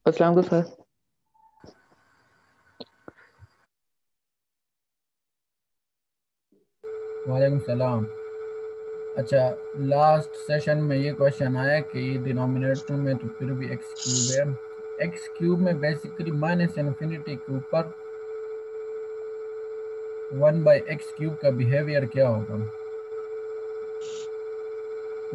अस्सलाम वालेकुम सर। वालेकुम सलाम। अच्छा, लास्ट सेशन में ये क्वेश्चन आया कि डिनोमिनेटर में तो फिर भी एक्स क्यूब है। एक्स क्यूब में बेसिकली माइनस इन्फिनिटी के ऊपर 1/x क्यूब का बिहेवियर क्या होगा?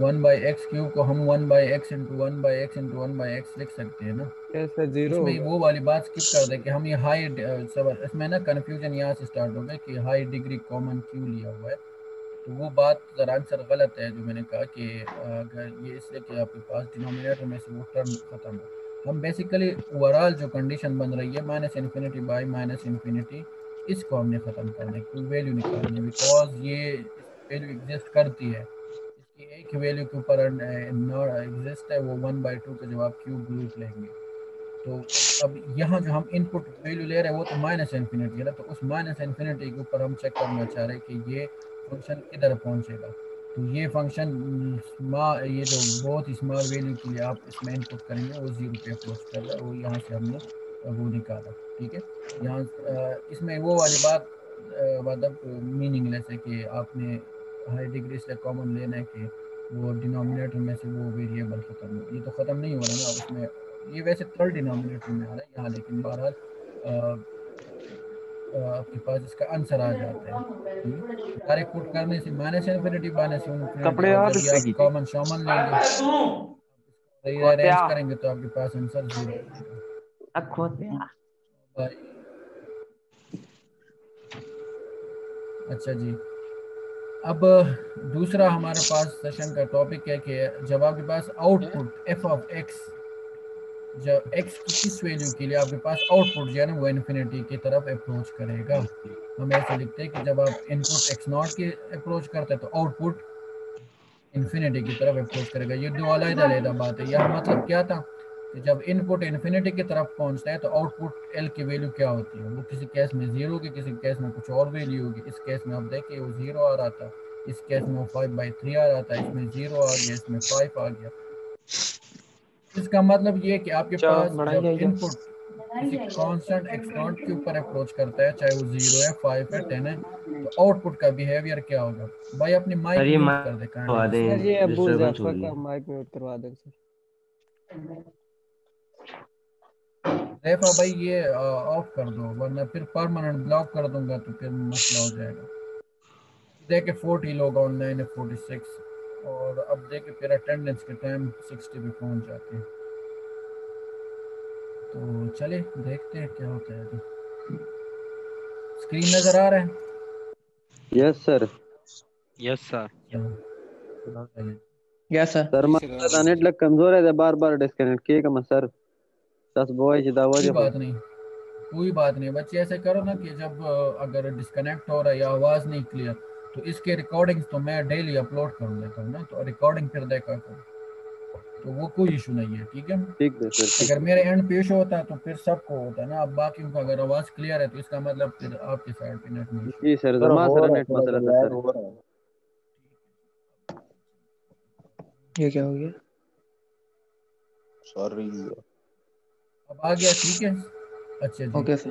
1/x क्यूब को हम 1/x into 1/x into 1/x लिख सकते हैं ना। ऐसा जीरो इसमें होगा। वो वाली बात स्किप कर दे कि हम ये हाई सब इसमें ना कन्फ्यूजन यहाँ से स्टार्ट हो गया कि हाई डिग्री कॉमन क्यों लिया हुआ है। तो वो बात ज़रा आंसर गलत है जो मैंने कहा कि अगर ये इसलिए कि आपके पास डिनोमिनेटर में से वो टर्म ख़त्म है। हम बेसिकली ओवरऑल जो कंडीशन बन रही है minus infinity by minus infinity, इसको हमने ख़त्म करना है, कोई वैल्यू निकालनी है बिकॉज ये वैल्यू एग्जिस्ट करती है। इसकी एक वैल्यू के ऊपर नॉट एग्जिस्ट है, वो 1/2 का जब आप क्यूब रूट लेंगे। तो अब यहाँ जो हम इनपुट वैल्यू ले रहे हैं वो तो माइनस इन्फिनिटी है ना, तो उस माइनस इन्फिनिटी के ऊपर हम चेक करना चाह रहे हैं कि ये फंक्शन किधर पहुँचेगा। तो ये फंक्शन ये जो बहुत ही स्मॉल वैल्यू के लिए आप इसमें इनपुट करेंगे वो 0 पे अप्रोच कर रहा है, वो यहाँ से हमने वो निकाला। ठीक है, यहाँ इसमें वो वाली बात मतलब मीनिंगलेस है कि आपने हाई डिग्री से कॉमन लेना है कि वो डिनोमिनेटर में से वो वेरिएबल ख़त्म हो, ये तो ख़त्म नहीं हो रहा ना उसमें। ये वैसे थर्ड डिनोमिनेटर में आ रहा है यहाँ, लेकिन बहरहाल आपके पास इसका आंसर आ जाता है। डायरेक्ट पुट करने से माइनस इन्फिनिटी माइनस इन्फिनिटी, कपड़े और आप जब ये इससे आप खींचे कॉमन शॉमन लेंगे खोत्या अरेंज करेंगे तो आपके पास आंसर 0 आएगा। खोत्या। भाई, अच्छा जी। अब दूसरा हमारे पास सेशन का टॉपिक है कि जब आपके पास आउटपुट एफ ऑफ एक्स, जब एक्स की किस वैल्यू के लिए आपके पास आउटपुट जो है ना वो इन्फिनिटी की तरफ अप्रोच करेगा। हम ऐसे लिखते हैं कि जब आप इनपुट एक्स नॉट की अप्रोच करते हैं तो आउटपुट इन्फिनिटी की तरफ अप्रोच करेगा। ये दो अलग-अलग बात है। यह मतलब क्या था कि जब इनपुट इन्फिनिटी की तरफ पहुंचता है तो आउटपुट एल की वैल्यू क्या होती है, वो किसी केस में 0 होगी, किसी केस में कुछ और वैल्यू होगी। इस केस में आप देखिए वो 0 आ रहा था, इस केस में वो 5/3 आ रहा था, इसमें 0 आ गया, इसमें 5 आ गया। इसका मतलब ये कि आपके चलो पास लड़ाई जब आई है। इनपुट किसी कांस्टेंट एक्स नॉट के ऊपर अप्रोच करता है, चाहे वो 0 है, 5 है, 10 है, तो आउटपुट का बिहेवियर क्या होगा? भाई अपनी सर माइक ये म्यूट कर दे करवा काइंडली। सर ये दें, अबू डिस्टरबेंस हो जाफर रही का है। माइक म्यूट करवा दें सर। रैफा भाई ये ऑफ कर दो वरना फिर परमानेंट ब्लॉक कर दूंगा तो फिर मसला हो जाएगा। देखे 40 लोग ऑनलाइन है, 46, और अब देखे फिर अटेंडेंस के टाइम 60 पे पहुंच जाते हैं। तो चले देखते हैं क्या होता है। अभी स्क्रीन नज़र आ रहा है? Yes sir. Yes sir. चलिए। Yes sir. Sir ji sir आ माता रही है नेट सर। लग कमजोर है, बार बार डिस्कनेक्ट किए कम सर। दस बोए दावा कोई जो बात नहीं, कोई बात नहीं बच्चे, ऐसे करो ना कि जब अगर डिस्कनेक्ट हो रहा है या आवाज़ नहीं क्लियर तो इसके रिकॉर्डिंग्स तो मैं डेली अपलोड कर देता हूँ ना, तो रिकॉर्डिंग फिर देखा करो, तो वो कोई इशू नहीं है। ठीक है, ठीक है सर, ठीक अगर है। मेरे एंड पे इशू होता है तो फिर सबको होता है ना। अब बाकियों का अगर आवाज़ क्लियर है तो इसका मतलब फिर आपके साइड पे नेट में इशू। जी सर, सर जमा हो सर रहा है, नेट थोड़ा सा मसला था लैग सर। हो रहा है। ये क्या हो गया? सॉरी। अब आ गया? ठीक है, अच्छा जी। Okay sir.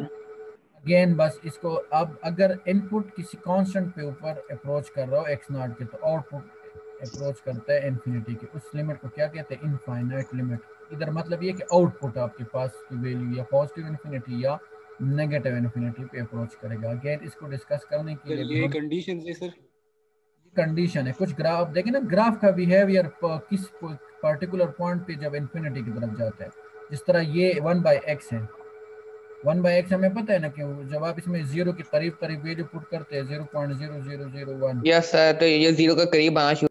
अगेन बस इसको, अब अगर इनपुट किसी कांस्टेंट पे ऊपर अप्रोच कर रहा हो एक्स नॉट के, तो आउटपुट अप्रोच करता है इन्फिनिटी की। उस लिमिट को क्या कहते हैं? Infinite limit. इधर मतलब ये कि आउटपुट आपके पास की वैल्यू या पॉजिटिव इन्फिनिटी या नेगेटिव इन्फिनिटी पे अप्रोच करेगा। अगेन इसको डिस्कस करने के सर लिए भी ये हम, कंडीशन है सर। कंडीशन है कुछ ग्राफ देखें ना, ग्राफ का बिहेवियर किस पर्टिकुलर पॉइंट पे जब इन्फिनिटी की तरफ जाता है। जिस तरह ये 1/x है, 1/x हमें पता है ना कि जब आप इसमें 0 के करीब करीब वैल्यू पुट करते हैं 0.0001, यस सर, तो ये जीरो के करीब आना शुरू।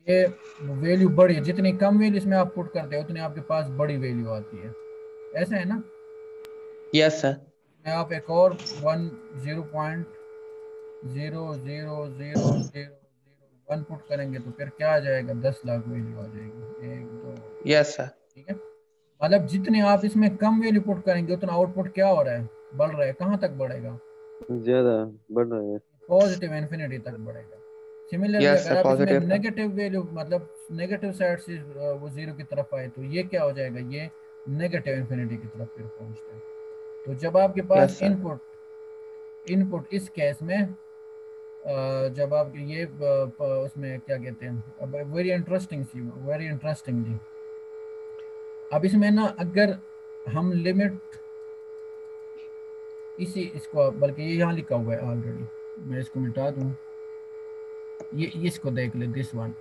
ये वैल्यू बड़ी है। जितनी कम वैल्यू इसमें आप पुट करते हैं उतनी आपके पास बड़ी वैल्यू आती है, ऐसा है ना। Yes sir. मैं आप एक और 0.000001 पुट करेंगे तो फिर क्या आ जाएगा? 10 लाख वैल्यू आ जाएगी। एक दो, यस सर। ठीक है। मतलब जितने आप इसमें कम वैल्यू पुट करेंगे उतना आउटपुट क्या हो रहा है? बढ़ रहा है। कहाँ तक बढ़ेगा? ज्यादा बढ़ रहा है। पॉजिटिव इन्फिनिटी तक बढ़ेगा। सिमिलरली यस अगर सर, आप इसमें पॉजिटिव का। नेगेटिव वैल्यू मतलब नेगेटिव साइड से वो 0 की तरफ आए तो ये क्या हो जाएगा? ये नेगेटिव इन्फिनिटी की तरफ फिर पहुंचते हैं। तो जब आपके पास यस सर। इनपुट इस केस में जब आप ये उसमें क्या कहते हैं, अब वेरी इंटरेस्टिंग जी। अब इसमें ना अगर हम लिमिट इसको, बल्कि ये यहाँ लिखा हुआ है ऑलरेडी, मैं इसको मिटा दूं, ये इसको देख ले, दिस वन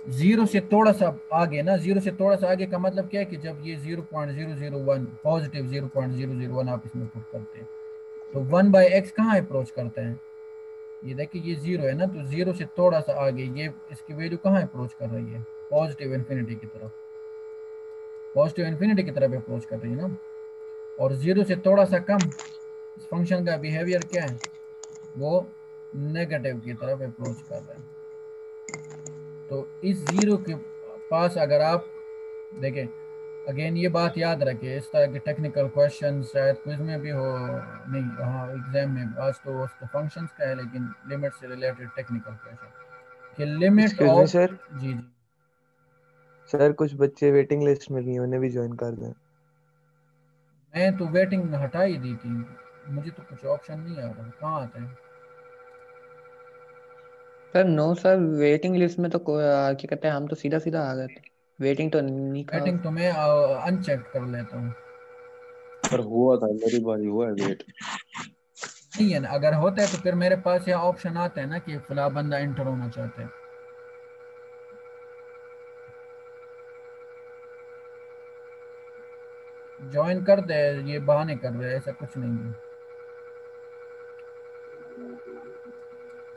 जीरो से थोड़ा सा आगे ना, जीरो से थोड़ा सा आगे का मतलब क्या है कि जब ये 0.001 पॉजिटिव 0.001 आप इसमें पुट करते हैं तो 1/x कहाँ अप्रोच करते हैं, ये देखिए ये जीरो है ना, तो जीरो से थोड़ा सा आगे ये इसकी वैल्यू कहाँ अप्रोच कर रही है, पॉजिटिव इन्फिनिटी की तरफ, पॉजिटिव इन्फिनिटी की तरफ अप्रोच कर रही है ना। और जीरो से थोड़ा सा कम इस फंक्शन का बिहेवियर क्या है, वो नेगेटिव की तरफ अप्रोच कर रहा है। तो इस जीरो के पास अगर आप देखें, अगेन ये बात याद रखें, इस तरह के टेक्निकल क्वेश्चन शायद क्विज में भी हो, नहीं हाँ एग्जाम में, आज तो उसका फंक्शंस का है, लेकिन लिमिट से रिलेटेड टेक्निकल क्वेश्चन कि limit excuse me of, sir. जी जी सर कुछ बच्चे वेटिंग लिस्ट में नहीं, उन्हें भी ज्वाइन कर दें। मैं तो वेटिंग हटा ही दी थी, मुझे तो कुछ ऑप्शन नहीं आ रहा, कहाँ आता है। Sir no sir, waiting list में तो क्या कहते हैं, हम तो सीधा सीधा आ गए थे, वेटिंग तो नहीं था। वेटिंग तो मैं अनचेक कर लेता हूँ। पर हुआ था, मेरी बारी हुआ है वेट। नहीं है ना, अगर होता है तो फिर मेरे पास यहाँ ऑप्शन आता है ना कि फला बंदा एंटर होना चाहते हैं। ज्वाइन कर दे, ये बहाने कर रहे हैं, ऐसा कुछ नहीं है।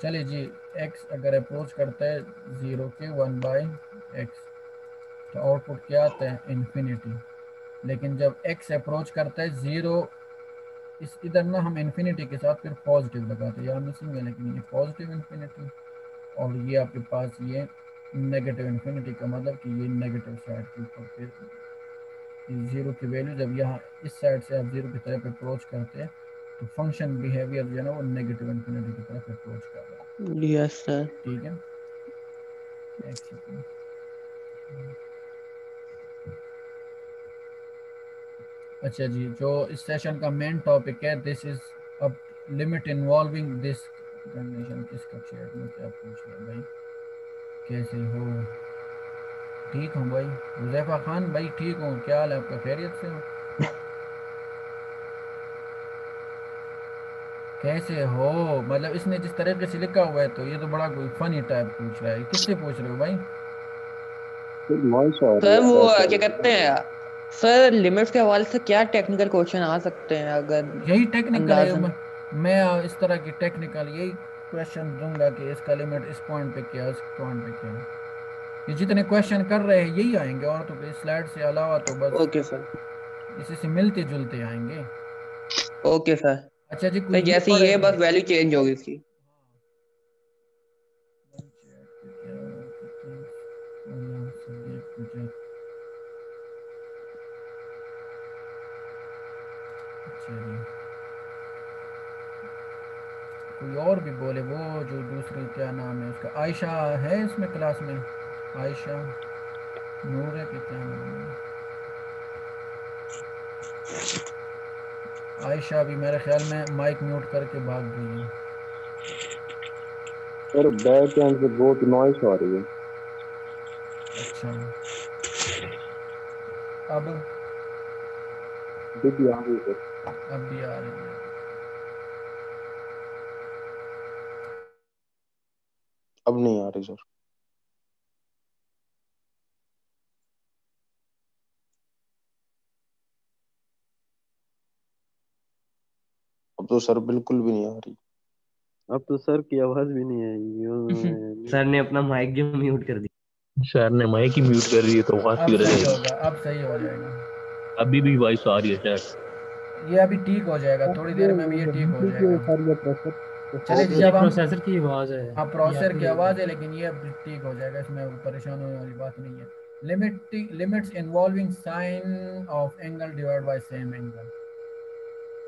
चलिए जी, x अगर अप्रोच करता है 0 के 1/x तो आउटपुट क्या आता है, इन्फिनिटी। लेकिन जब x अप्रोच करता है 0, इस इधर ना हम इन्फिनिटी के साथ फिर पॉजिटिव लगाते हैं, यहाँ मिसिंग है, लेकिन ये पॉजिटिव इन्फिनिटी और ये आपके पास ये नेगेटिव इन्फिनिटी का मतलब कि ये नेगेटिव साइड के ऊपर फिर जीरो की वैल्यू जब यहाँ इस साइड से आप जीरो की तरफ अप्रोच करते हैं तो फंक्शन बिहेवियर जो है ना वो नेगेटिव इन्फिनिटी की तरफ अप्रोच कर रहा है। Yes sir. ठीक है, एक सेकंड। अच्छा जी, जो इस सेशन का मेन टॉपिक है, दिस इज अब लिमिट इन्वॉल्विंग दिस कंडीशन। किसका चैट में क्या पूछ रहे भाई, कैसे हो, ठीक हूँ भाई, हुज़ैफा खान भाई ठीक हूँ, क्या हाल है आपका, खैरियत से हो, कैसे हो, मतलब इसने जिस तरीके से लिखा हुआ है तो ये तो बड़ा कोई फनी टाइप पूछ रहा है, किससे पूछ रहे हो भाई। फिर नॉइस आ रही सर है वो बैकग्राउंड क्या कहते हैं, सर लिमिट्स के हवाले से क्या टेक्निकल क्वेश्चन आ सकते हैं अगर यही टेक्निकल है, अंदाजन। मैं इस तरह की टेक्निकल यही क्वेश्चन दूंगा कि इसका लिमिट इस पॉइंट पे क्या है, इस पॉइंट पे क्या है, ये जितने क्वेश्चन कर रहे हैं यही आएंगे, और तो इस स्लाइड से अलावा तो बस ओके सर। इसी से मिलते जुलते आएंगे। Okay sir. अच्छा जी, सर कोई ये जैसे पढ़े, ये बस वैल्यू चेंज होगी इसकी। कोई और भी बोले, वो जो दूसरी क्या नाम है उसका, आयशा है इसमें क्लास में, आयशा नूर है कि क्या नाम है, आयशा भी मेरे ख्याल में माइक म्यूट करके भाग गई है। सर बैक एंड से बहुत नॉइस आ रही है। अच्छा, अब दीदी आ रही है सर। अब भी आ रही है। अब नहीं आ रही सर। अब तो सर बिल्कुल भी नहीं आ रही। अब तो सर की आवाज भी नहीं आई। सर ने अपना माइक जो म्यूट कर दिया। सर ने माइक ही म्यूट कर दी तो बात अब कर सही रहे होगा, अब सही हो जाएगा, अभी भी वॉइस आ रही है सर। ये अभी ठीक हो जाएगा, थोड़ी देर में भी ये ठीक हो जाएगा। चलिए जी, जब हम प्रोसेसर की आवाज है, हाँ प्रोसेसर की आवाज़ है, लेकिन ये अब ठीक हो जाएगा, इसमें परेशान होने वाली बात नहीं है। Limits involving sine of angle divide by same angle.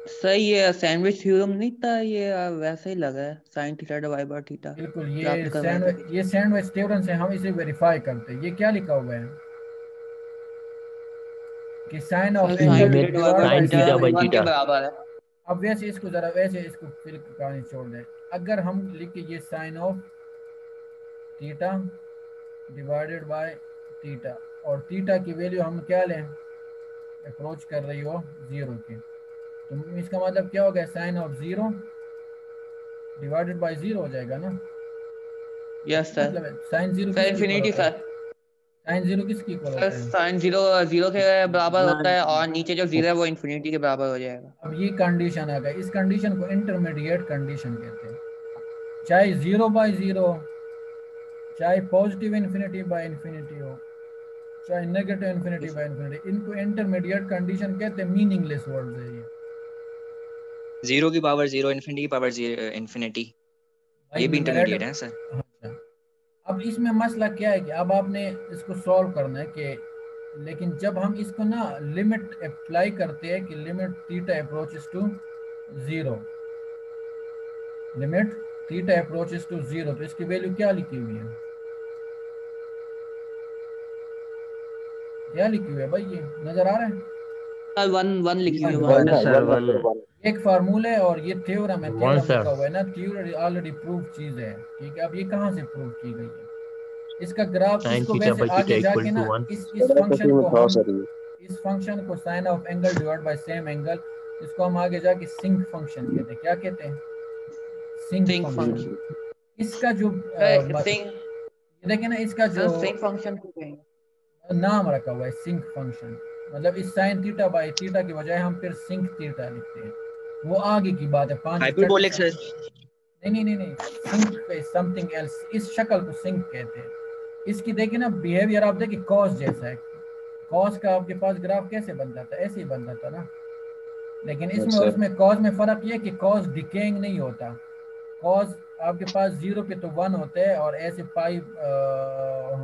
Sir ये सैंडविच थ्योरम नहीं था ये, वैसा ही लगा है, sine theta divide by theta बिल्कुल, जो आपने करवाया था पीछे। ये सैंडविच थ्योरम से हम इसे वेरीफाई करते हैं। ये क्या लिखा हुआ है, कि sine of sir angle sine में theta divide sin by theta by 1 के थीटा। बराबर है। अब वैसे इसको जरा वैसे इसको फिर कहानी छोड़ दे। अगर हम लिखे ये sine of theta divided by theta और थीटा की वैल्यू हम क्या लें, अप्रोच कर रही हो 0 के, तो इसका मतलब क्या हो गया, साइन ऑफ 0 डिवाइडेड बाय 0 हो जाएगा ना। Yes sir. मतलब साइन 0 सर किसकी इक्वल इन्फिनिटी होता है, सर। साइन 0 किसकी इक्वल सर होता है। साइन 0 0 के बराबर होता है और नीचे जो 0 है वो इन्फिनिटी के बराबर हो जाएगा। अब ये कंडीशन आ गई, इस कंडीशन को इंटरमीडिएट कंडीशन कहते हैं। चाहे 0 बाय 0, चाहे पॉजिटिव इन्फिनिटी बाय इन्फिनिटी हो, चाहे नेगेटिव इन्फिनिटी बाय इन्फिनिटी, इनको इंटरमीडिएट कंडीशन कहते हैं। मीनिंगलेस वर्ड्स है ये। 0 की पावर 0, इन्फिनिटी की पावर इन्फिनिटी, ये भी इंटरमीडिएट है सर। अच्छा, अब इसमें मसला क्या है कि अब आपने इसको सॉल्व करना है कि, लेकिन जब हम इसको ना लिमिट अप्लाई करते हैं कि limit theta approaches to 0, limit theta approaches to 0, तो इसकी वैल्यू क्या लिखी हुई है, क्या लिखी हुई है भाई, ये नजर आ रहा है। सर 1 लिखी हुई है। वन है सर, वन। एक फार्मूला है और ये थ्योरम है, One, थ्योरम sir. लिखा हुआ है ना, थ्योरी ऑलरेडी प्रूव चीज है, ठीक है। अब ये कहाँ से प्रूव की गई है, इसका ग्राफ, sin इसको theta वैसे by theta आगे equal जाके to ना 1. इस फंक्शन को था हम, सर ये। इस फंक्शन को sine of angle divide by same angle, इसको हम आगे जाके सिंक फंक्शन कहते हैं। क्या कहते हैं, सिंक सिंक फंक्शन। फंक्शन। इसका जो ये देखिए ना, इसका जो सिंक फंक्शन को कहेंगे। नाम रखा हुआ है सिंक फंक्शन, मतलब इस साइन थीटा बाय थीटा की बजाय हम फिर सिंक थीटा लिखते हैं, वो आगे की बात है। 5 हाइपरबोलिक सर। नहीं, सिंक इज समथिंग एल्स, इस शक्ल को सिंक कहते हैं। इसकी देखिए ना बिहेवियर, आप देखिए कॉस जैसा है, कॉस का आपके पास ग्राफ कैसे बनता था, ऐसे ही बनता था ना, लेकिन इसमें और इसमें कॉस में फर्क ये है कि कॉस डिकेइंग नहीं होता। कॉस आपके पास 0 पे तो 1 होते हैं और ऐसे पाई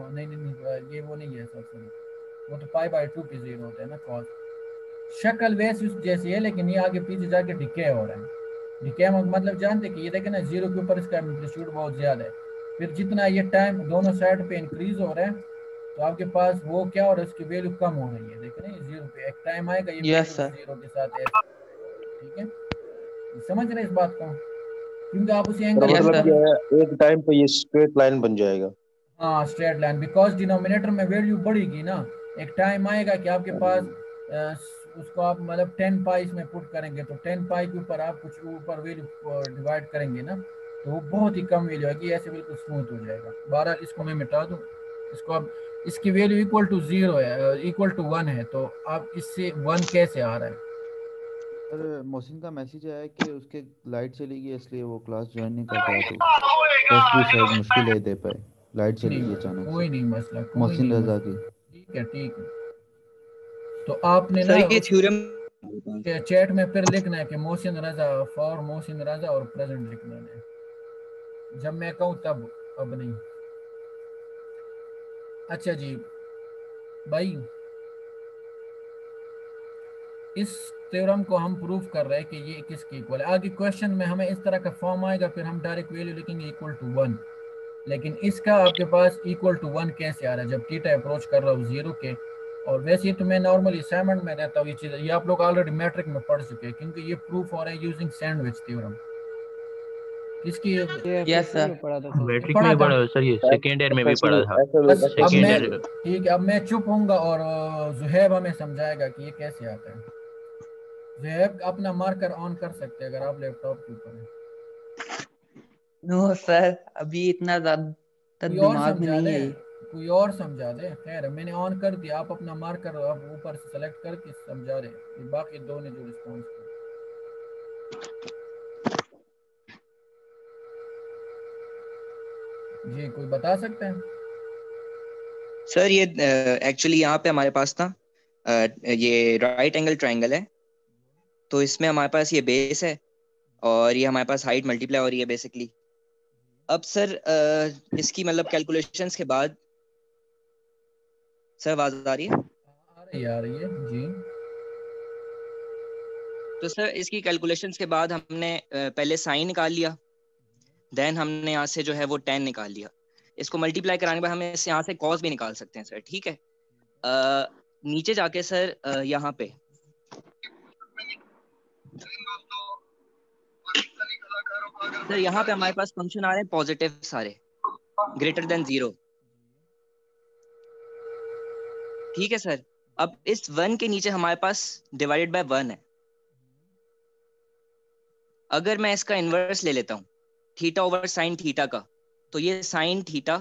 नहीं, ये वो नहीं है सर, वो तो पाई बाय 2 पे 0 होते हैं ना कॉस। शक्ल वैसे जैसी है, लेकिन ये आगे पीछे जाके डिके हो रहा है। डिके मतलब जानते कि ये देखें ना, 0 के ऊपर इसका एम्पलीट्यूड बहुत ज्यादा है, फिर जितना ये टाइम दोनों साइड पे इंक्रीज हो रहा है तो आपके पास वो क्या हो रहा है, उसकी वैल्यू कम हो रही है। देखें ना 0 पे एक टाइम आएगा ये Yes, sir. 0 के साथ ऐसे, ठीक है, समझ रहे इस बात को, क्योंकि आप उसी एंगल Yes, मतलब sir. क्या है, एक टाइम पे ये स्ट्रेट लाइन बन जाएगा। हाँ स्ट्रेट लाइन, बिकॉज डिनोमिनेटर में वैल्यू बढ़ेगी ना। एक टाइम आएगा कि आपके पास उसको आप मतलब 10 पाई इसमें पुट करेंगे तो 10 पाई के ऊपर आप कुछ ऊपर वैल्यू डिवाइड करेंगे ना, तो वो बहुत ही कम वैल्यू आएगी, ऐसे बिल्कुल स्मूथ हो जाएगा। 12 इसको मैं मिटा दूँ, इसको अब इसकी वैल्यू इक्वल टू 0 है, इक्वल टू 1 है, तो आप इससे 1 कैसे आ रहा है। सर मोहसिन का मैसेज आया कि उसके लाइट चली गई इसलिए वो क्लास ज्वाइन नहीं कर पाया, तो टेस्ट भी शायद मुश्किल है दे पाए, लाइट चली गई अचानक कोई से। नहीं मसला, मोहसिन रजा की। ठीक है। तो आपने ना सर ये थ्योरम चैट में फिर लिखना है कि मोहसिन रजा, फॉर मोहसिन रजा और प्रेजेंट लिखना है, जब मैं कहूँ तब, अब नहीं। अच्छा जी भाई, इस थ्योरम को हम प्रूव कर रहे हैं कि ये किसके इक्वल है। आगे क्वेश्चन में हमें इस तरह का फॉर्म आएगा, फिर हम डायरेक्ट वैल्यू लिखेंगे इक्वल टू 1, लेकिन इसका आपके पास इक्वल टू 1 कैसे आ रहा है जब थीटा अप्रोच कर रहा हूँ 0 के। और वैसे तो मैं नॉर्मली असाइनमेंट में रहता हूँ ये चीज़, ये आप लोग ऑलरेडी मैट्रिक में पढ़ चुके हैं, क्योंकि ये प्रूफ हो रहा है यूजिंग सैंडविच थ्योरम। किसकी Yes, sir. मैट्रिक में ही पढ़ा है सर, ये सेकेंड ईयर में भी पढ़ा था। बस अब सेकेंड मैं ईयर ठीक है, अब मैं चुप होऊंगा और जुहैब हमें समझाएगा कि ये कैसे आता है। जुहैब अपना मार्कर ऑन कर सकते हैं अगर आप लैपटॉप के ऊपर हैं। नो सर, अभी इतना ज्यादा कोई और दिमाग में समझा नहीं दे, है। कोई और समझा दे। खैर मैंने ऑन कर दिया, आप अपना मार्कर आप ऊपर से सेलेक्ट करके समझा रहे, ये बाकी दो ने जो रिस्पॉन्स किया। जी कोई बता सकते हैं। सर ये एक्चुअली यहाँ पे हमारे पास ना ये राइट एंगल ट्रायंगल है, तो इसमें हमारे पास ये बेस है और ये हमारे पास हाइट मल्टीप्लाई हो रही है बेसिकली। अब सर इसकी मतलब कैलकुलेशंस के बाद, सर आवाज आ रही है? आ रही है जी। तो सर इसकी कैलकुलेशंस के बाद हमने पहले साइन निकाल लिया, देन हमने यहाँ से जो है वो tan निकाल लिया। इसको मल्टीप्लाई कराने के बाद हमें यहाँ से कॉस भी निकाल सकते हैं सर, ठीक है। नीचे जाके सर यहाँ पे सर यहाँ पे हमारे पास फंक्शन आ रहे हैं पॉजिटिव सारे ग्रेटर देन 0। ठीक है सर। अब इस 1 के नीचे हमारे पास डिवाइडेड बाय 1 है। अगर मैं इसका इनवर्स ले लेता हूँ थीटा ओवर साइन थीटा का, तो ये sign theta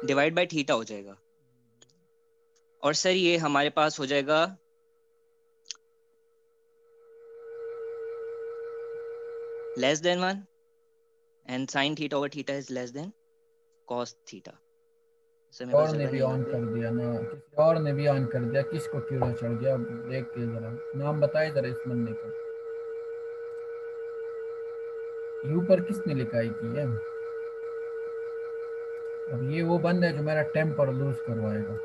divide by theta हो जाएगा। और सर ये हमारे पास हो जाएगा less than 1 and sine theta over theta is less than cos theta. और ने भी ऑन कर दिया ना, किसी और ने भी ऑन कर दिया, किसको कीड़ा चढ़ गया? अब देख के जरा नाम बताए जरा इस बंदे का। यू पर किसने लिखाई की है? अब ये वो बंदा है जो मेरा टेम्पर लूज करवाएगा।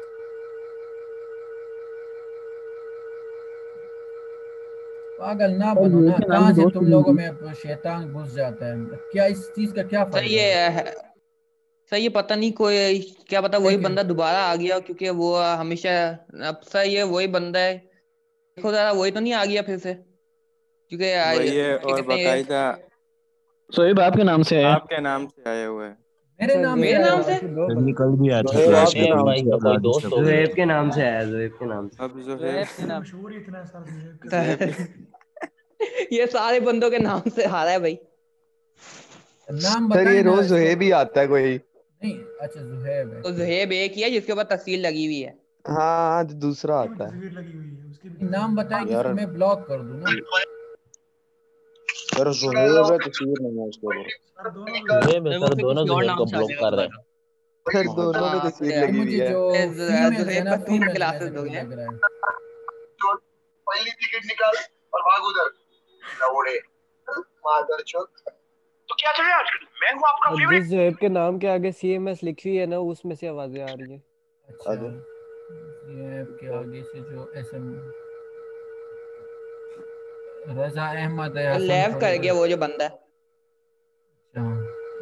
पागल ना बनो ना, कहाँ से तुम लोगों में शैतान घुस जाता है? क्या इस चीज का क्या फायदा? सर ये पता नहीं कोई क्या पता वही बंदा दोबारा आ गया, क्योंकि वो हमेशा अब सर ये वही बंदा है। देखो जरा वही तो नहीं आ गया फिर से, क्योंकि और बाकायदा सोएब आपके नाम से है। आपके नाम से आए हुए हैं। मेरे नाम से निकल भी आता जोहेब क्लास आपके नाम में से कोई दोस्त हो गया। जोहेब के नाम से आया, जोहेब के नाम से। अब जोहेब के नाम मशहूर इतना है सर जोहेब ये सारे बंदों के नाम से आ रहा है भाई। नाम सर ये रोज जोहेब ही आता है कोई। नहीं, अच्छा जोहेब है। तो जोहेब एक ही है जिसके ऊपर तस्वीर लगी हुई है। हाँ दूसरा आता है। नाम बताए कि मैं ब्लॉक कर दूं ना। सर जोहेब है, तस्वीर नहीं है उसके ऊपर। जोहेब है सर, दोनों जोहेब को ब्लॉक कर रहे हैं। सर दोनों में तस्वीर लगी हुई है। जो फीमेल है ना, फीमेल क्लासेस हो गए। लग रहा है। पहली टिकट निकाल और भाग उधर लौड़े मादरचोद। तो क्या चल रहा है आजकल? मैं हूं आपका फेवरेट। जिस जोहेब के नाम के आगे CMS लिखी हुई है ना, उसमें से आवाजें आ रही है। अच्छा जोहेब के आगे से जो SM रजा अहमद है, लेफ्ट कर गया वो जो बंदा है। अच्छा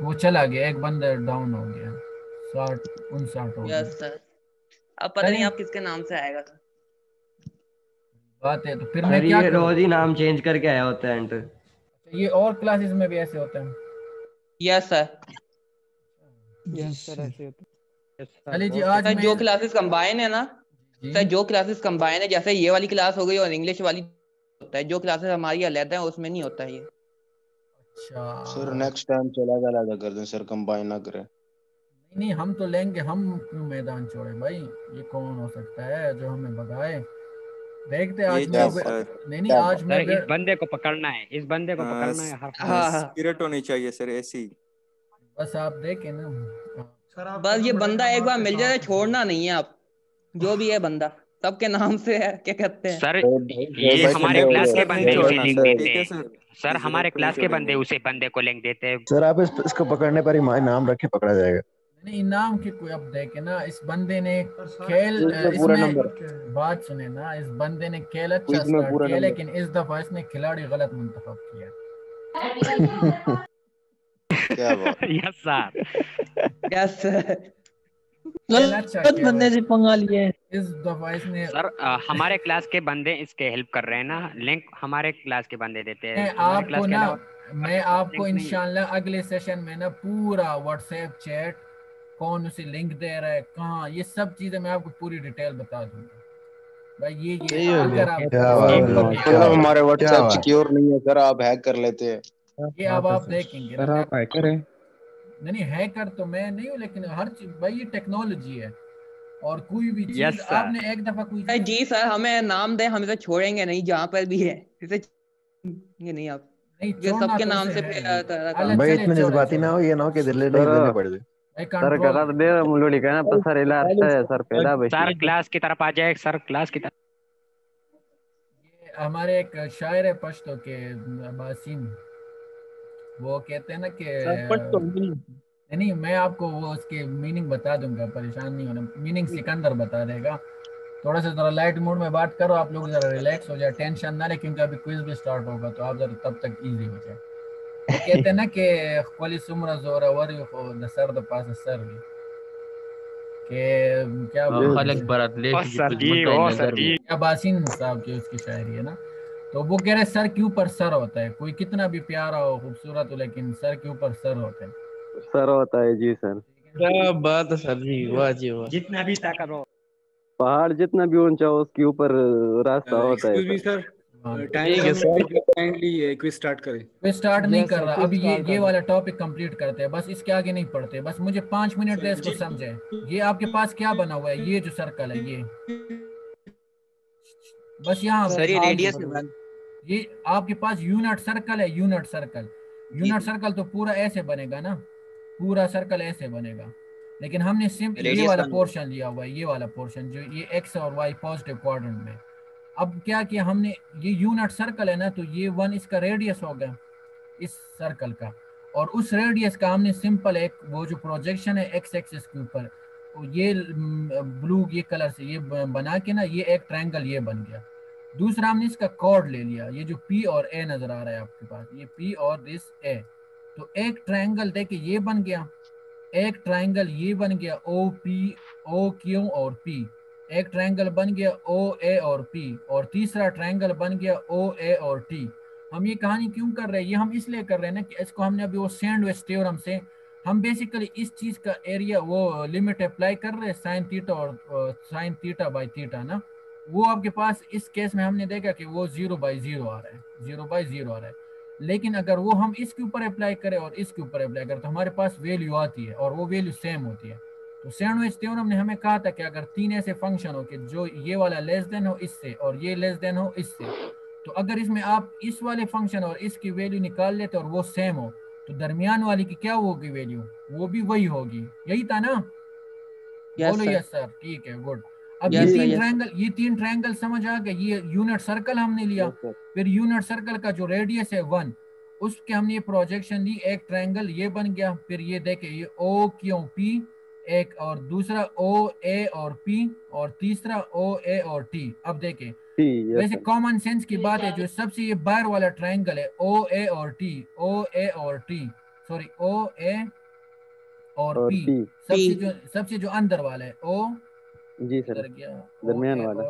वो चला गया, एक बंदा डाउन हो गया, 59 हो गया। Yes sir. अब पता नहीं आप किसके नाम से आएगा सर। बात है तो फिर मैं क्या करूं? रोज ही नाम चेंज करके आया होता है एंटर। ये और क्लासेस में भी ऐसे होता है? Yes sir. यस सर ऐसे होता है। चलिए जी, आज सर जो क्लासेस कंबाइन है ना सर, जो क्लासेस कंबाइन है, जैसे ये वाली क्लास हो गई और इंग्लिश वाली होता है, जो क्लासेस हमारी अलग है उसमें नहीं होता है ये। अच्छा सर नेक्स्ट टाइम चला अलग कर दें सर, कंबाइन ना करें। नहीं हम तो लेंगे, हम क्यों मैदान छोड़े भाई? ये कौन हो सकता है जो हमें भगाए? देखते आज नहीं आज मैं इस बंदे को पकड़ना है, इस बंदे को पकड़ना है। स्पिरिट होनी चाहिए सर ऐसी। बस आप देखें ना, बस ये बंदा एक बार मिल जाए, छोड़ना नहीं है आप। जो भी है बंदा सबके नाम से है, क्या कहते हैं सर? ये हमारे क्लास के बंदे उसे लिंक देते हैं सर, हमारे क्लास के बंदे उसे बंदे को लिंक देते हैं सर। आप इसको पकड़ने पर ही नाम रख के पकड़ा जाएगा। नहीं इनाम की कोई अब देखे ना, इस बंदे ने खेल इसमें बात सुने ना, इस बंदे ने खेल अच्छा स्टार्ट किया, लेकिन इस दफा इसने खिलाड़ी गलत मुंतखब किया। क्या बात? यस सर, यस गलत बंदे से पंगा लिया है इस दफा इसने। सर हमारे क्लास के बंदे इसके हेल्प कर रहे हैं ना, लिंक हमारे क्लास के बंदे देते हैं। आपको ना मैं आपको इंशाल्लाह अगले सेशन में ना पूरा व्हाट्सएप चैट, कौन उसे लिंक दे रहा है, कहाँ, ये सब चीजें मैं आपको पूरी डिटेल बता दूंगा भाई। ये अगर आप हमारे व्हाट्सएप सिक्योर नहीं है सर, आप हैक कर लेते हैं। ये अब आप देखेंगे सर आप हैकर हैं? नहीं हैकर तो मैं नहीं हूँ, लेकिन हर चीज भाई ये टेक्नोलॉजी है और कोई भी चीज yes, आपने एक दफा कोई जी सर हमें नाम दे, हम इसे छोड़ेंगे नहीं जहाँ पर भी है, इसे ये नहीं आप नहीं सबके नाम से भाई इतने जज्बाती ना हो, ये ना हो कि दिल्ली नहीं देने पड़ जाए। सर करा दे मुलोड़ी कहना पर सर इला अच्छा है सर पैदा भाई। सर क्लास की तरफ आ जाए, सर क्लास की तरफ। ये हमारे एक शायर है पश्तो के बासिम, वो कहते हैं ना कि नहीं मैं आपको वो उसके मीनिंग बता दूंगा, परेशान नहीं होना। मीनिंग सिकंदर बता देगा। थोड़ा सा जरा लाइट मूड में बात करो आप लोग, जरा रिलैक्स हो जाए, टेंशन ना ले, क्योंकि अभी क्विज भी स्टार्ट होगा तो आप जरा तब तक इजी हो जाए। कहते हैं ना कि कोली सुमरा जोरा वरी को the sir the pass sir कि क्या खलक बरत ले ओ सती ओ सती क्या बासिन साहब की उसकी शायरी है ना। तो वो कह रहे सर के ऊपर सर होता है, कोई कितना भी प्यारा हो खूबसूरत हो लेकिन सर के ऊपर सर होता है। सर होता है जी सर। क्या बात है सर जी, वाह जी वाह। जितना भी ताकत हो, पहाड़ जितना भी ऊंचा हो उसके ऊपर रास्ता होता है excuse me sir. Sir, time कम है, काइंडली क्विज स्टार्ट करें। मैं स्टार्ट नहीं Yes, कर sir, रहा quiz अभी, start ये कर दो। वाला टॉपिक कंप्लीट करते हैं बस, इसके आगे नहीं पढ़ते। बस मुझे 5 मिनट दे इसको समझे। ये आपके पास क्या बना हुआ है, ये जो सर्कल है ये, बस यहाँ सर ये पे रेडियस है 1। ये आपके पास यूनिट सर्कल है, यूनिट सर्कल। यूनिट सर्कल तो पूरा ऐसे बनेगा ना, पूरा सर्कल ऐसे बनेगा, लेकिन हमने सिंपल ये Radius वाला 1 पोर्शन लिया हुआ है, ये वाला पोर्शन जो ये एक्स और वाई पॉजिटिव क्वाड्रेंट में। अब क्या किया हमने, ये यूनिट सर्कल है ना, तो ये 1 इसका रेडियस हो गया इस सर्कल का, और उस रेडियस का हमने सिंपल एक वो जो प्रोजेक्शन है एक्स एक्सिस के ऊपर, तो ये ब्लू ये कलर से ये बना के ना, ये एक ट्रायंगल ये बन गया। दूसरा हमने इसका कॉर्ड ले लिया, ये जो पी और ए नजर आ रहा है आपके पास, ये पी और दिस ए, तो एक ट्रायंगल देखिए ये बन गया, एक ट्रायंगल ये बन गया ओ पी ओ क्यू और पी, एक ट्रायंगल बन गया ओ ए और पी, और तीसरा ट्रायंगल बन गया ओ ए और टी। हम ये कहानी क्यों कर रहे हैं, ये हम इसलिए कर रहे हैं ना कि इसको हमने अभी वो सैंडविच थ्योरम से हम बेसिकली इस चीज का एरिया वो लिमिट अप्लाई कर रहे हैं साइन थीटा और साइन थीटा बाई थीटा ना, वो आपके पास इस केस में हमने देखा कि वो 0/0 आ रहा है, 0/0 आ रहा है। लेकिन अगर वो हम इसके ऊपर अप्लाई करें और इसके ऊपर अप्लाई करें तो हमारे पास वैल्यू आती है और वो वैल्यू सेम होती है। तो सैंडविच थ्योरम ने हमें कहा था कि अगर 3 ऐसे फंक्शन हो कि जो ये वाला लेस देन हो इससे और ये लेस देन हो इससे, तो अगर इसमें आप इस वाले फंक्शन और इसकी वैल्यू निकाल लेते और वो सेम हो, तो दरमियान वाली की क्या होगी वैल्यू, वो भी वही होगी। यही था ना? बोलो यस सर, ठीक है, गुड। अब ये तीन ट्रायंगल समझ आ गए। ये यूनिट सर्कल हमने लिया, फिर यूनिट सर्कल का जो रेडियस है 1, उसके हमने ये प्रोजेक्शन ली, एक ट्रायंगल ये बन गया। फिर ये देखे ये ओ क्यू पी एक, और दूसरा ओ ए और पी, और तीसरा ओ ए और टी। अब देखे वैसे कॉमन सेंस की बात है, जो सबसे ये बाहर वाला ट्रायंगल है ओ ए और टी, ओ ए और टी, सॉरी ओ ए और पी, सबसे जो अंदर वाला है ओ जी सर, दरमियान वाला।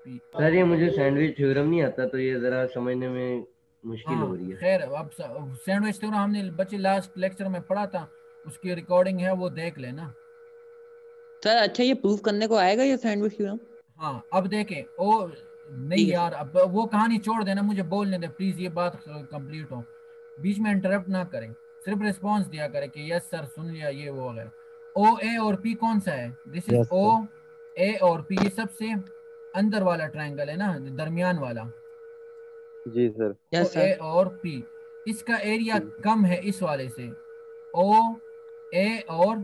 सर ये मुझे सैंडविच थ्योरम नहीं आता, तो ये जरा समझने में मुश्किल हो रही है। खैर अब सैंडविच थ्योरम हमने बच्चे लास्ट लेक्चर में पढ़ा था, उसकी रिकॉर्डिंग है वो देख लेना सर। अच्छा ये प्रूफ करने को आएगा ये सैंडविच थ्योरम? हाँ अब देखें ओ नहीं यार, अब वो कहानी छोड़ देना, मुझे बोलने दे प्लीज, ये बात कंप्लीट हो, बीच में इंटरप्ट ना करें, सिर्फ रिस्पांस दिया करें कि यस सर सुन लिया ये वो वगैरह। ओ ए और पी कौन सा है? दिस इज ओ ए और पी, ये सबसे अंदर वाला ट्रायंगल है ना, दरमियान वाला। जी सर। ओ ए और पी, इसका एरिया कम है इस वाले से, ओ ए और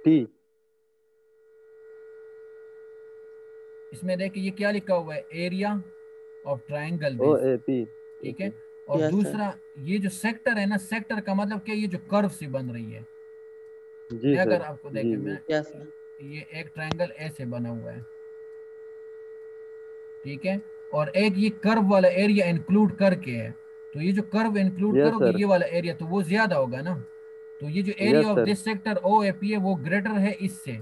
पी। इसमें देखिए ये क्या लिखा हुआ है, area of triangle O A P, ठीक है। और दूसरा ये जो सेक्टर है ना, सेक्टर का मतलब क्या, ये जो कर्व सी बन रही है जी अगर सर, आपको देखें मैं ये एक ट्रायंगल ऐसे बना हुआ है, ठीक है, और एक ये कर्व वाला एरिया इंक्लूड करके है, तो ये जो कर्व इंक्लूड करोगे ये वाला एरिया तो वो ज्यादा होगा ना, तो ये जो area of this sector O A P है वो ग्रेटर है इससे,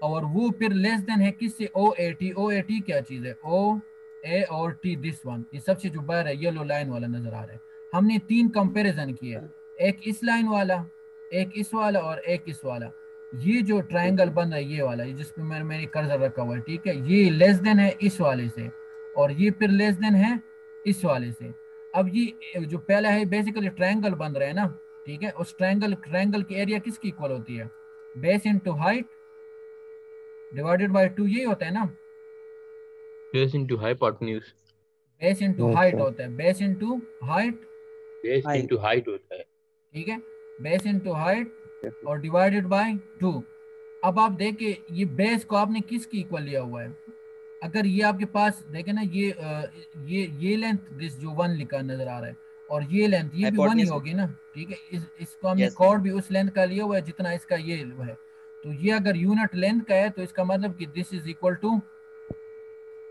और वो फिर लेस देन है किससे, ओ A T. O A T क्या चीज है, ओ ए और टी, दिस वन, ये सबसे जो बाहर है येलो लाइन वाला नजर आ रहा है। हमने 3 कंपैरिजन किए, एक इस लाइन वाला, एक इस वाला और एक इस वाला। ये जो ट्रायंगल बन रहा है ये वाला, जिसपे मैंने कर्सर रखा हुआ है, ठीक है, ये लेस देन है इस वाले से और ये फिर लेस देन है इस वाले से। अब ये जो पहला है बेसिकली ट्रायंगल बन रहा है ना, ठीक है, उस ट्रायंगल की एरिया किसकी इक्वल होती है, base into height divided by 2, यही होता है ना, base into hypotenuse, base into height होता है, base into height, base into height होता है, ठीक है, बेस इनटू हाइट और डिवाइडेड बाय 2। अब आप देखिए ये बेस को आपने किसकी इक्वल लिया हुआ है, अगर ये आपके पास देखें ना, ये लेंथ दिस जो 1 लिखा नजर आ रहा है और ये लेंथ ये भी 1 ही होगी ना, ठीक है, इसको हमने कॉर्ड भी उस लेंथ का लिया हुआ है जितना इसका ये है, तो ये अगर यूनिट लेंथ का है तो इसका मतलब कि this is equal to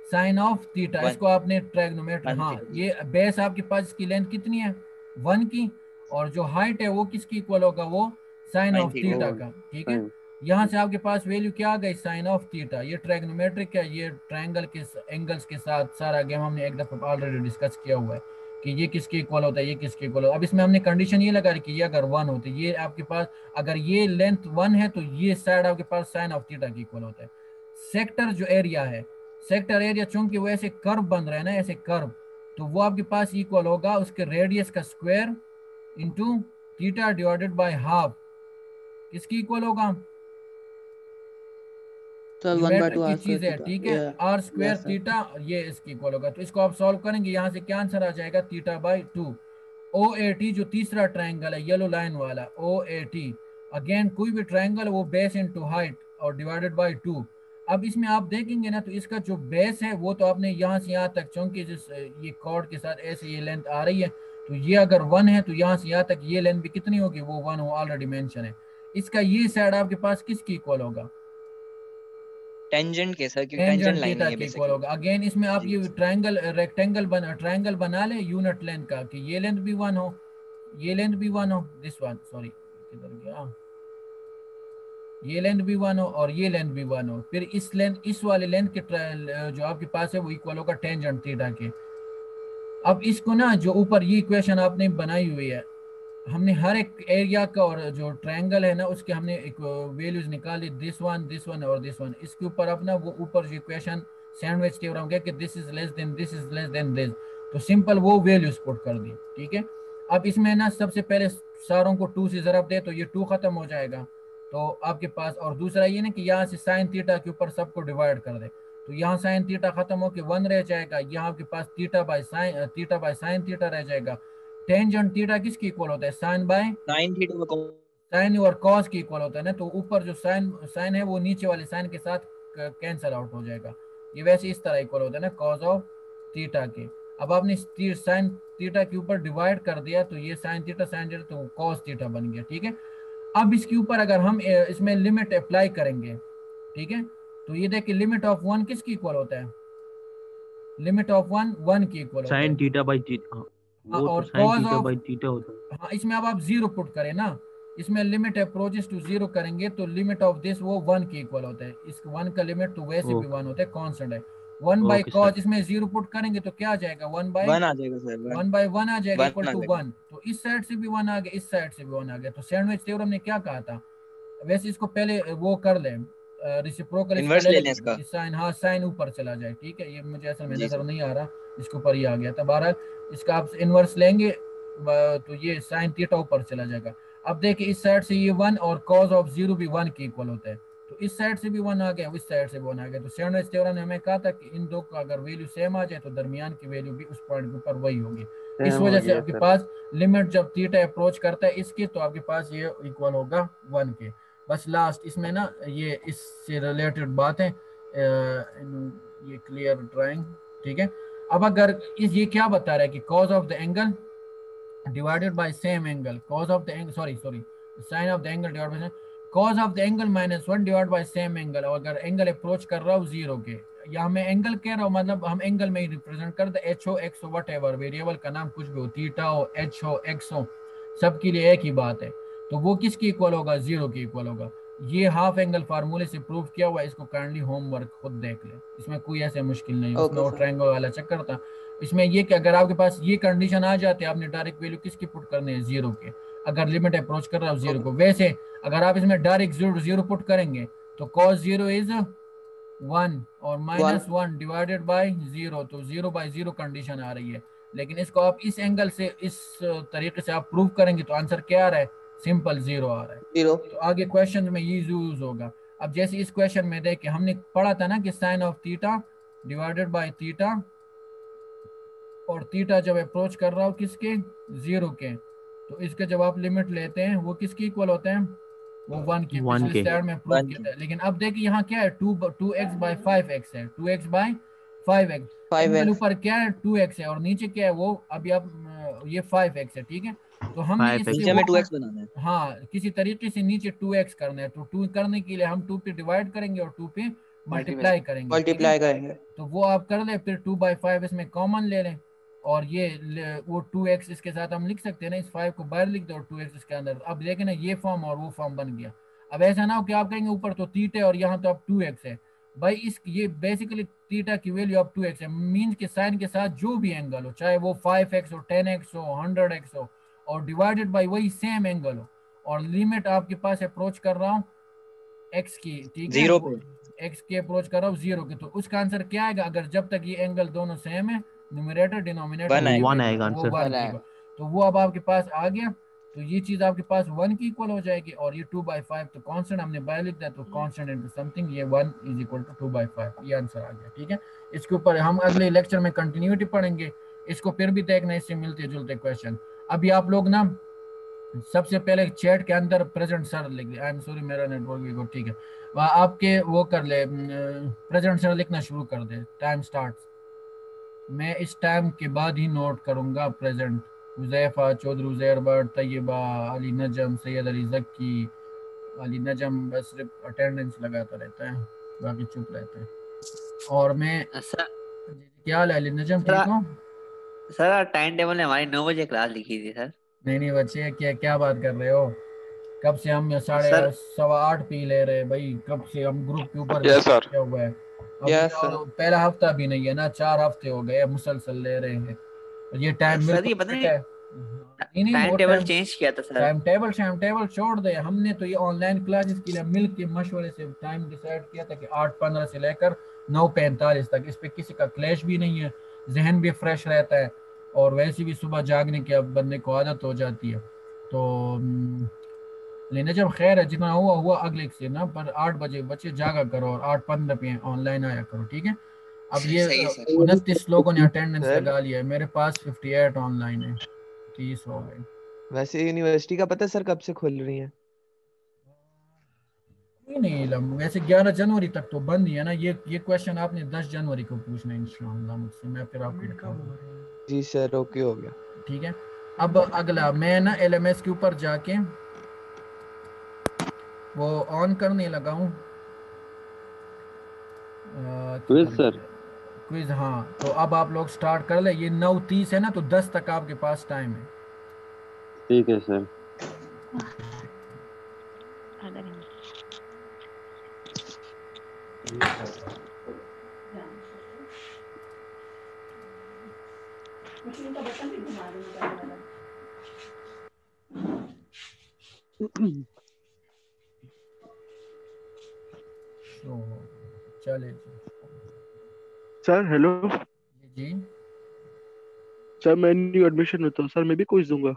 sine of theta, इसको आपने ट्रायगोनोमेट्री, हाँ ये बेस आपके पास इसकी लेंथ कितनी है 1 की, और जो हाइट है वो किसकी इक्वल होगा, वो साइन ऑफ थीटा का, ठीक है। यहाँ से आपके पास वैल्यू क्या आ गई, साइन ऑफ थीटा। ये ट्रायगोनोमेट्रिक है, ये ट्रायंगल के एंगल्स के साथ सारा गेम हमने एक दफा ऑलरेडी डिस्कस किया हुआ है कि ये किसके इक्वल होता है, ये किसके इक्वल होता है। अब इसमें हमने कंडीशन ये लगा कि ये अगर 1 हो तो ये आपके पास, अगर ये लेंथ 1 है तो ये साइड आपके पास साइन ऑफ थीटा के इक्वल होता है। सेक्टर जो एरिया है, सेक्टर एरिया चूंकि वो ऐसे कर्व बन रहा है ना, ऐसे कर्व, तो वो आपके पास इक्वल होगा उसके रेडियस का square into theta divided by half. किसकी इक्वल होगा, ज्योमेट्रिक की चीज है, ठीक है, आर स्क्वायर थीटा, ये इसकी इक्वल होगा। तो इसको आप सॉल्व करेंगे, यहाँ से क्या आंसर आ जाएगा, थीटा बाई 2। OAT जो तीसरा ट्रायंगल है येलो लाइन वाला, OAT अगेन कोई भी ट्रायंगल वो बेस इनटू हाइट और डिवाइडेड बाय 2। अब इसमें आप देखेंगे ना, तो इसका जो बेस है वो तो आपने यहाँ से यहाँ तक, चूंकि जिस ये कॉर्ड के साथ ऐसे ये लेंथ आ रही है, तो ये अगर 1 है तो यहाँ से यहाँ तक ये लेंथ भी कितनी होगी, वो 1 हो, ऑलरेडी मेंशन है। इसका ये साइड आपके पास किसकी इक्वल होगा, टेंजेंट के सर, क्योंकि टेंजेंट लाइन है बेसिकली होगा। अगेन इसमें आप ये ट्रायंगल ट्रायंगल बना ले यूनिट लेंथ का, कि ये लेंथ भी 1 हो, ये लेंथ भी 1 हो, दिस वन सॉरी किधर गया, ये लेंथ भी 1 हो और ये लेंथ भी 1 हो। फिर इस लेंथ, इस वाले लेंथ के जो आपके पास है वो इक्वल होगा टेंजेंट थीटा के। अब इसको ना, जो ऊपर ये इक्वेशन आपने बनाई हुई है, हमने हर एक एरिया का और जो ट्रायंगल है ना उसके हमने एक वैल्यूज निकाली, दिस वन और दिस वन। इसके ऊपर अपना वो ऊपर जो इक्वेशन सैंडविच थ्योरम है कि this is less than this is less than this, तो सिंपल वो वैल्यूज पुट कर दी, ठीक है। अब इसमें ना सबसे पहले सारों को 2 से ज़रब दे तो ये 2 खत्म हो जाएगा, तो आपके पास, और दूसरा ये ना कि यहाँ से साइन थीटा के ऊपर सबको डिवाइड कर दे, तो यहाँ साइन थीटा खत्म होकर 1 रह जाएगा, यहाँ आपके पास थीटा बाय साइन थीटा रह जाएगा। टेंजेंट थीटा किसकी इक्वल होता है, sine by sine theta, sine और कॉस की इक्वल होता है ना, तो ऊपर जो साइन है वो नीचे वाले साइन के साथ कैंसिल आउट हो जाएगा। ये वैसे इस तरह इक्वल होता है ना कॉस ऑफ थीटा के। अब आपने साइन थीटा के ऊपर डिवाइड कर दिया तो ये साइन थीटा तो कॉस थीटा बन गया, ठीक है। अब इसके ऊपर अगर हम इसमें लिमिट अप्लाई करेंगे, ठीक है, तो ये देखिए लिमिट ऑफ 1 किसकी इक्वल होता है, लिमिट ऑफ 1 की इक्वल होता है, साइन थीटा बाय थीटा, वो तो साइन थीटा बाय थीटा होता है। हाँ, इसमें अब आप 0 पुट करें ना, इसमें लिमिट अप्रोचेस टू 0 करेंगे तो लिमिट ऑफ दिस वो 1 की इक्वल होता है। इस 1 का लिमिट तो वैसे भी 1 होता है, कांस्टेंट है। 1 बाय कॉस, इसमें 0 पुट करेंगे तो क्या आ जाएगा, 1 बाय 1 आ जाएगा सर, 1 बाय 1 आ जाएगा इक्वल टू 1। तो इस साइड से भी 1 आ गया, इस साइड से भी 1 आ गया। तो सैंडविच थ्योरम ने क्या कहा था, वैसे इसको पहले वो कर ले, रेसिप्रोकल इन्वर्स ले लें इसका, साइन, हाँ साइन ऊपर चला जाए, ठीक है। ये मुझे असल में नजर नहीं आ रहा, इसके ऊपर ही आ गया था। बहरहाल इसका आप इन्वर्स लेंगे तो ये साइन थीटा ऊपर चला जाएगा। अब देखिए इस साइड से ये 1 और कॉस ऑफ 0 भी 1 के इक्वल होता है, तो इस साइड से भी 1 आ गया, इस साइड से भी 1 आ गया। तो सैंडविच थ्योरम ने हमें कहा था कि इन दो का अगर वैल्यू सेम आ जाए तो दरमियान की वैल्यू भी उस पॉइंट के ऊपर वही होगी। इस वजह से आपके पास लिमिट जब थीटा अप्रोच करता है इसके, तो आपके पास ये इक्वल होगा 1 के। बस लास्ट इसमें ना ये इससे रिलेटेड बात है, ये क्लियर ड्राइंग, ठीक है। अब अगर ये क्या बता रहा है कि cause of the angle divided by same angle, cause of the angle sorry sine of the angle divided by cause of the angle -1 divide by same angle. और अगर एंगल अप्रोच कर रहा हूँ 0 के, या मैं एंगल कह रहा हूँ, मतलब हम एंगल में ही रिप्रेजेंट कर दे, h हो x हो वट एवर, वेरिएबल का नाम कुछ भी हो, थीटा हो, h हो, x हो, सबके लिए एक ही बात है। तो वो किसकी इक्वल होगा, 0 की इक्वल होगा। ये हाफ एंगल फार्मूले से प्रूव किया हुआ है, इसको काइंडली होमवर्क खुद देख ले, इसमें कोई ऐसे मुश्किल नहीं है। उसमें वो ट्रायंगल वाला चक्कर था। इसमें ये कि अगर आपके पास ये कंडीशन आ जाती है, आपने डायरेक्ट वैल्यू किसकी पुट करनी है, 0 के, अगर लिमिट अप्रोच कर रहा है 0 को। वैसे अगर आप इसमें डायरेक्ट 0 पुट करेंगे तो cos 0 इज 1 और -1 डिवाइडेड बाय 0, तो 0 बाय 0 कंडीशन आ रही है। लेकिन इसको आप इस एंगल से, इस तरीके से आप प्रूव करेंगे तो आंसर क्या आ रहा है, सिंपल 0 आ रहा है, 0। तो आगे क्वेश्चन में ये यूज होगा। अब जैसे इस क्वेश्चन में देखिए, हमने पढ़ा था ना कि sine of theta divided by theta, और थीटा जब अप्रोच कर रहा हो किसके, 0 के, तो इसके जब आप लिमिट लेते हैं वो किसकी इक्वल होते हैं, वो 1 की। पिछले स्लाइड में प्रूव किया था। लेकिन अब देखिए यहाँ क्या है, 2x बाय 5x है, 2x बाय 5x ऊपर क्या है 2x है, और नीचे क्या है वो, अभी आप ये 5x है, ठीक है। तो हमने नीचे में 2x बनाना है, हाँ किसी तरीके से नीचे 2x करना है। तो 2 करने के लिए हम 2 पे डिवाइड करेंगे और 2 पे मल्टीप्लाई करेंगे। तो वो आप कर ले, फिर 2 बाय 5 इसमें कॉमन ले लें, और ये वो 2x इसके साथ हम लिख सकते हैं ना, इस 5 को बाहर लिख दो और 2x इसके अंदर। अब देखें ना, ये फॉर्म और वो फॉर्म बन गया। अब ऐसा ना हो कि आप कहेंगे ऊपर तो थीटा और यहाँ तो अब 2x है भाई। इस ये बेसिकली थीटा की वैल्यू अब 2x है, मीन्स के साइन के साथ जो भी एंगल हो, चाहे वो 5x हो, 10x हो, 100x हो, और डिवाइडेड बाय वही सेम एंगल हो, और लिमिट आपके पास अप्रोच कर रहा हूँ x की, ठीक है, x की अप्रोच कर रहा हूँ 0 की, तो उसका आंसर क्या आएगा? अगर जब तक ये एंगल दोनों सेम है, न्यूमरेटर डिनोमिनेटर 1 आएगा आंसर। वो 1 आएगा। तो वो अब आपके पास आ गया, तो ये चीज आपके पास 1 की इक्वल हो जाएगी, और ये 2/5 तो कांस्टेंट हमने बाय लिख दिया, तो कांस्टेंट इनटू समथिंग, ये 1 इज इक्वल टू 2/5, ये आंसर आ गया। ठीक है, इसके ऊपर हम अगले लेक्चर में कंटिन्यूटी पढ़ेंगे, इसको फिर भी देखना, इससे मिलते जुलते क्वेश्चन। अभी आप लोग ना सबसे पहले चैट के अंदर प्रेजेंट सर लिख दे, आई एम सॉरी मेरा नेटवर्क भी ठीक है, वहाँ आपके वो कर ले, प्रेजेंट सर लिखना शुरू कर दे, टाइम स्टार्ट। मैं इस टाइम के बाद ही नोट करूंगा present. Huzaifa, Chaudhary Uzair but, Taiba, Ali Najam, Syed Ali jockey. Ali नजम बस सिर्फ अटेंडेंस लगाता रहता है, बाकी चुप रहते हैं। और मैं क्या हाल है अली नजम, ठीक हो? सर टाइम टेबल ने हमारी 9 बजे क्लास लिखी थी सर। नहीं बच्चे, क्या बात कर रहे हो? कब से हम 8:30 पी ले रहे भाई, कब से हम ग्रुप के ऊपर हुआ है। पहला हफ्ता भी नहीं है ना, 4 हफ्ते हो गए मुसलसल ले रहे हैं। ये टाइम टाइम टेबल चेंज किया था सर। टाइम टेबल छोड़ दे, हमने तो ये ऑनलाइन क्लासेस के लिए मिल के मशवरे से टाइम डिसाइड किया था कि 8:15 से लेकर 9:45 तक। इस पे किसी का क्लैश भी नहीं है, जहन भी फ्रेश रहता है, और वैसे भी सुबह जागने की अब बंदे को आदत हो जाती है। तो लेकिन जब खैर है, जितना हुआ अगले से ना, पर 8 बजे बच्चे जागा करो और 8:15 पे ऑनलाइन आया करो, ठीक है। अब ये 29 लोगों ने अटेंडेंस लगा लिया है, मेरे पास 58 ऑनलाइन है, 30 हो गए। वैसे यूनिवर्सिटी का पता है सर कब से खुल रही है? नहीं वैसे 11 जनवरी तक तो बंद ही है ना। ये क्वेश्चन आपने 10 जनवरी को पूछना है इंशाल्लाह मुझसे, मैं फिर आपको। जी सर, ओके हो गया। ठीक है, अब अगला मैं ना LMS के ऊपर जाके वो ऑन करने लगा हूँ क्विज सर, क्विज। हाँ, तो अब आप लोग स्टार्ट कर ले। ये 9:30 है ना, तो 10 तक आपके पास टाइम है। ठीक है सर। चले सर। हेलो जी सर, मैं न्यू एडमिशन होता हूँ सर, मैं भी कुछ दूंगा।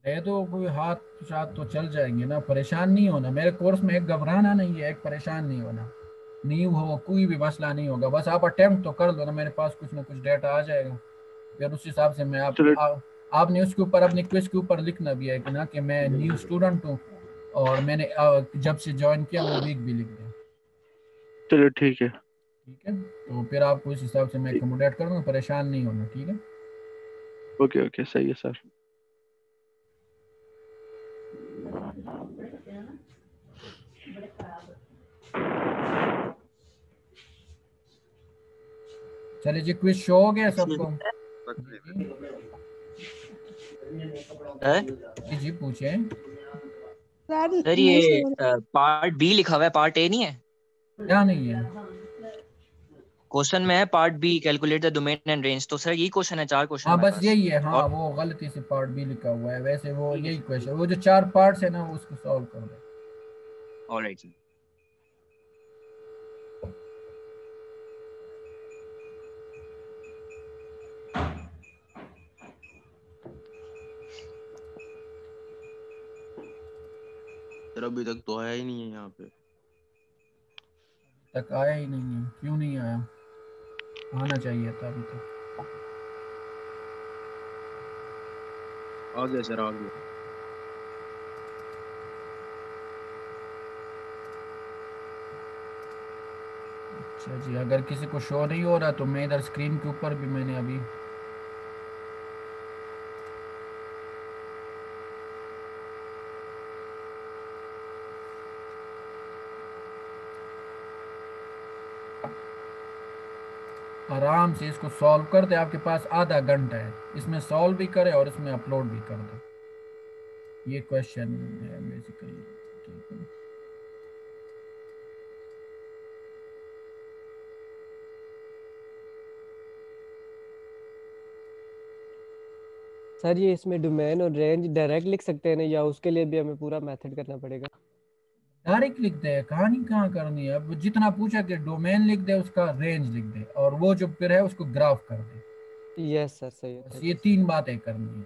दे दो, कोई हाथ साथ तो चल जाएंगे ना, परेशान नहीं होना। मेरे कोर्स में एक घबराना नहीं है, एक परेशान नहीं होना, न्यू हो कोई भी मसला नहीं होगा। बस आप अटेम्प्ट तो कर लो ना, मेरे पास कुछ ना कुछ डेटा आ जाएगा, फिर उस हिसाब से मैं आपने उसके ऊपर अपने क्विज के ऊपर लिखना भी है कि ना कि मैं न्यू स्टूडेंट हूँ और मैंने जब से ज्वाइन किया वो वीक भी लिख दिया। चलो ठीक है। ठीक है, तो फिर आपको इस हिसाब से मैं अकोमोडेट कर दूंगा, परेशान नहीं होना, ठीक है। ओके सही है सर। चलिए जी, क्विज शो हो गया सबको? जी पूछे सर। ये पार्ट बी लिखा हुआ है, पार्ट ए नहीं है? क्या नहीं है? क्वेश्चन में है part B, calculate the domain and range. तो सर यही क्वेश्चन है, 4 क्वेश्चन। हाँ बस यही है। हाँ वो गलती से पार्ट बी लिखा हुआ है, वैसे वो यही क्वेश्चन, वो जो 4 पार्ट्स है ना, वो उसको सॉल्व कर दे। Alright sir. अभी तक तो आया ही नहीं है यहाँ पे। तक आया ही नहीं है? क्यों नहीं आया? आना चाहिए था अभी तक। आ गया सर, आ गया। अच्छा जी, अगर किसी को शो नहीं हो रहा तो मैं इधर स्क्रीन के ऊपर भी मैंने अभी आराम से इसको सॉल्व कर दे। आपके पास आधा घंटा है, इसमें सॉल्व भी करे और इसमें अपलोड भी कर दे। ये क्वेश्चन है बेसिकली, ठीक है। सर ये इसमें डोमेन और रेंज डायरेक्ट लिख सकते हैं ना, या उसके लिए भी हमें पूरा मेथड करना पड़ेगा? डायरेक्ट लिख दे, कहानी कहाँ करनी है। अब जितना पूछा कि डोमेन लिख दे, उसका रेंज लिख दे, और वो जो फिर है उसको ग्राफ कर दे। यस सर, सही है। बस ये 3 बातें करनी है।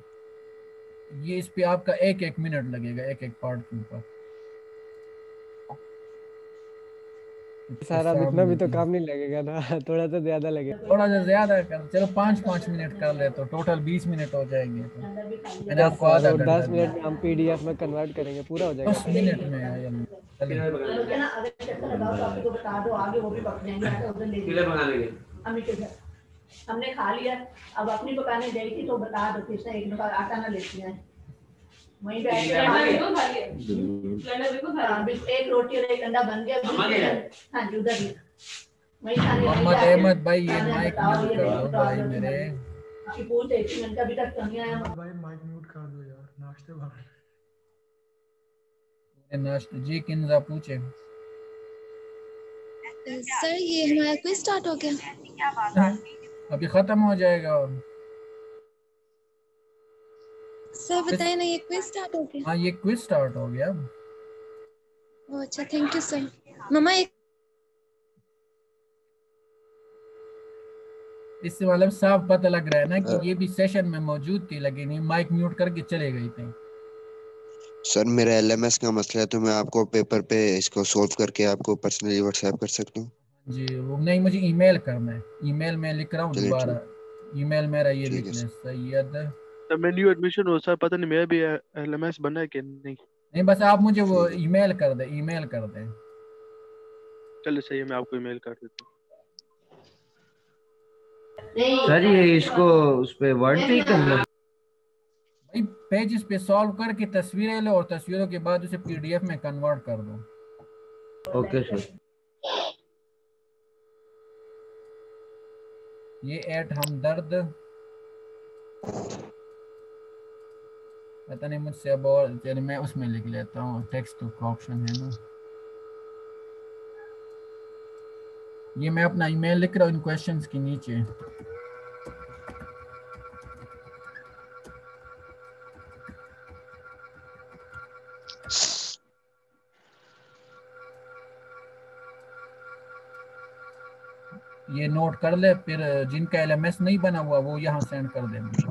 ये इस पे आपका 1-1 मिनट लगेगा एक एक पार्ट के ऊपर। सर अब इतना भी तो काम नहीं लगेगा ना, थोड़ा तो ज्यादा लगेगा। थोड़ा सा ज्यादा कर, चलो 5-5 मिनट कर ले तो टोटल 20 मिनट हो जाएंगे। तो मैंने आपको आधा घंटा 10 मिनट में हम पीडीएफ में कन्वर्ट करेंगे, पूरा हो जाएगा 10 मिनट में आया। हमने खा लिया, अब अपनी पकाने गई थी तो बता दो किसने एक आटा ना लेती है। वहीं बैठ एक रोटी और एक अंडा बन गया। हाँ जी उधर ही वहीं खाने। मोहम्मद अहमद भाई ये माइक म्यूट कर दो भाई मेरे। पूछ रही थी मैंने अभी तक तो नहीं आया। भाई माइक म्यूट कर दो यार, नाश्ते बाहर। नाश्ते जी किन्जा पूछे। सर ये हमारा क्विज स्टार्ट हो गया। अभी खत्म हो जाएगा। सर बताइए ना, ये क्विज स्टार्ट हो गया? हाँ ये क्विज स्टार्ट हो गया। अच्छा थैंक यू सर। मम्मा एक इससे मतलब साफ पता लग रहा है ना कि ये भी सेशन में मौजूद थी, लेकिन ये माइक म्यूट करके चले गई थी। सर मेरा एलएमएस का मसला है, तो मैं आपको पेपर पे इसको सॉल्व करके आपको पर्सनली व्हाट्सएप कर सकता हूँ। जी वो नहीं, मुझे ईमेल करना है। ईमेल में लिख रहा हूँ दोबारा। ईमेल मेरा ये लिख ले, सैयद। सर मैं न्यू एडमिशन हो सर, पता नहीं मेरा भी एलएमएस बना है कि नहीं। नहीं बस आप मुझे वो ईमेल कर दे, ईमेल कर दे। चलो सही है, मैं आपको ईमेल कर देता हूँ। सर ये इसको उस पे वर्ड पे ही करना है? भाई पेजेस पे सॉल्व करके तस्वीरें लो और तस्वीरों के बाद उसे पीडीएफ में कन्वर्ट कर दो। Okay sir. ये एट हमदर्द, पता नहीं मुझसे अब और, चलिए मैं उसमें लिख लेता हूँ, टेक्स्ट टू ऑप्शन है ना। ये मैं अपना ईमेल लिख रहा हूँ इन क्वेश्चंस के नीचे। ये नोट कर ले, फिर जिनका एलएमएस नहीं बना हुआ वो यहाँ सेंड कर देंगे।